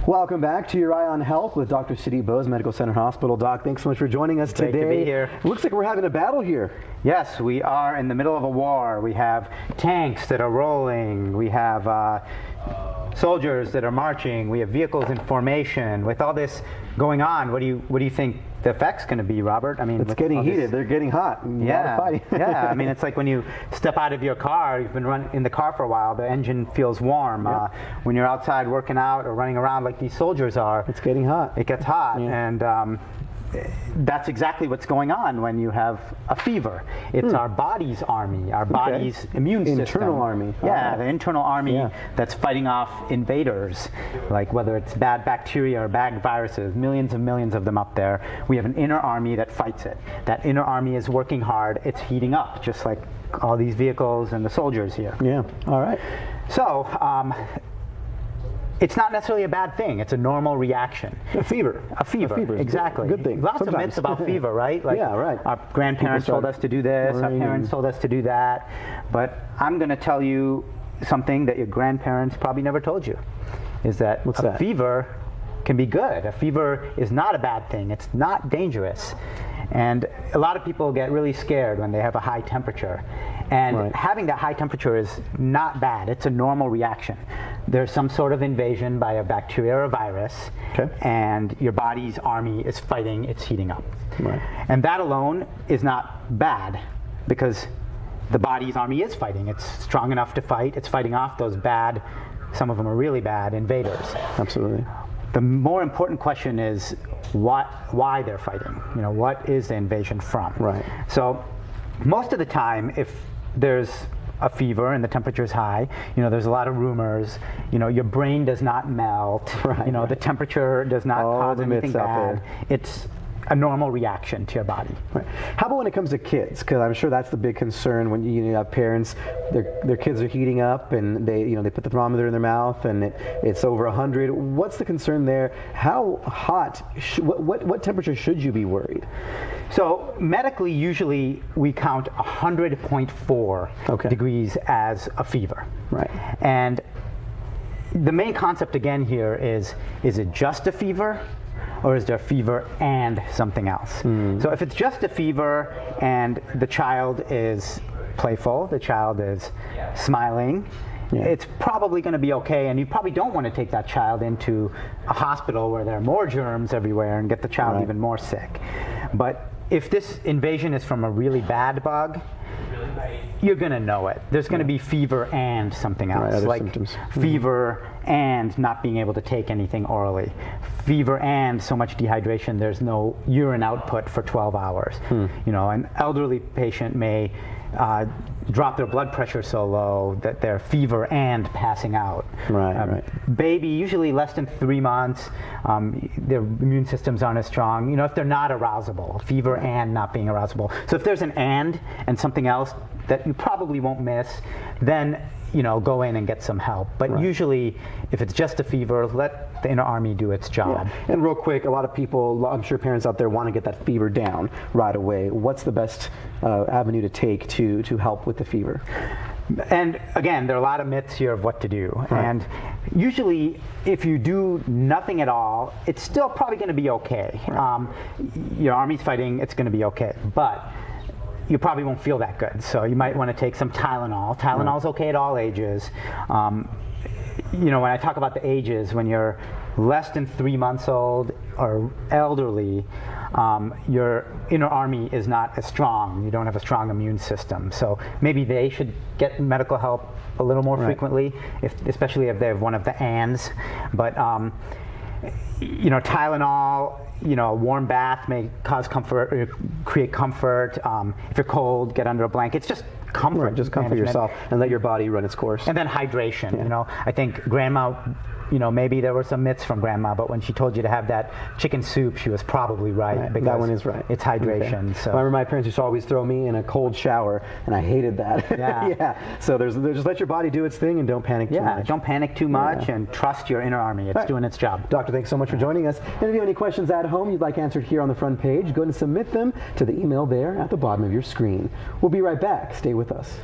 Welcome back to Your Eye on Health with Dr. Sudip, Bose Medical Center Hospital. Doc, thanks so much for joining us today. Great to be here. Looks like we're having a battle here. Yes, we are in the middle of a war. We have tanks that are rolling. We have soldiers that are marching. We have vehicles in formation. With all this going on, what do you think the effect's going to be, Robert? I mean, it's getting heated. They're getting hot. Yeah, yeah. I mean, it's like when you step out of your car. You've been running in the car for a while. The engine feels warm. Yep. When you're outside working out or running around like these soldiers are, it's getting hot. It gets hot, yeah. and that's exactly what's going on when you have a fever. It's our body's army, our body's immune system. Internal army. Yeah, the internal army that's fighting off invaders, like whether it's bad bacteria or bad viruses, millions and millions of them up there. We have an inner army that fights it. That inner army is working hard. It's heating up, just like all these vehicles and the soldiers here. Yeah, all right. So, it's not necessarily a bad thing. It's a normal reaction. A fever. A fever, exactly. Good thing. Lots of myths about fever, right? Like yeah, right. Our grandparents told us to do this, our parents told us to do that. But I'm going to tell you something that your grandparents probably never told you, is that a fever can be good. A fever is not a bad thing. It's not dangerous. And a lot of people get really scared when they have a high temperature. And having that high temperature is not bad. It's a normal reaction. There's some sort of invasion by a bacteria or a virus, and your body's army is fighting, it's heating up. Right. And that alone is not bad, because the body's army is fighting. It's strong enough to fight. It's fighting off those bad, some of them are really bad, invaders. Absolutely. The more important question is why they're fighting. You know, what is the invasion from? Right. So most of the time, if there's a fever and the temperature is high, you know, there's a lot of rumors. You know, your brain does not melt. Right, you know, the temperature does not cause anything bad. There. It's a normal reaction to your body. Right. How about when it comes to kids? Because I'm sure that's the big concern when you have parents, their kids are heating up and they put the thermometer in their mouth and it's over 100. What's the concern there? How hot? What temperature should you be worried? So medically, usually we count 100.4 degrees as a fever. Right. And the main concept again here is it just a fever? Or is there a fever and something else? So if it's just a fever and the child is playful, the child is smiling, it's probably going to be okay, and you probably don't want to take that child into a hospital where there are more germs everywhere and get the child even more sick. But if this invasion is from a really bad bug, you're going to know it. There's going to be fever and something else, like symptoms. Fever and not being able to take anything orally. Fever and so much dehydration there's no urine output for 12 hours. You know, an elderly patient may drop their blood pressure so low that they're fever and passing out. Baby, usually less than 3 months, their immune systems aren't as strong. You know, if they're not arousable, fever and not being arousable. So if there's an and something else that you probably won't miss, then go in and get some help. But usually, if it's just a fever, let the inner army do its job. Yeah. And real quick, a lot of people, I'm sure parents out there want to get that fever down right away. What's the best avenue to take to help with the fever? And again, there are a lot of myths here of what to do. And usually, if you do nothing at all, it's still probably going to be okay. Your army's fighting, it's going to be okay. But you probably won't feel that good, so you might want to take some Tylenol. Tylenol's okay at all ages. When I talk about the ages, when you're less than 3 months old or elderly, your inner army is not as strong. You don't have a strong immune system, so maybe they should get medical help a little more frequently, especially if they have one of the ands. But Tylenol, a warm bath may cause comfort, or create comfort. If you're cold, get under a blanket. It's just comfort. Just comfort yourself and let your body run its course. And then hydration. I think grandma, maybe there were some myths from grandma, but when she told you to have that chicken soup, she was probably right. That one is right. It's hydration. So I remember my parents used to always throw me in a cold shower, and I hated that. So there's just let your body do its thing and don't panic too much. Don't panic too much and trust your inner army. It's doing its job. Doctor, thanks so much for joining us. And if you have any questions at home you'd like answered here on the front page, go ahead and submit them to the email there at the bottom of your screen. We'll be right back. Stay with us.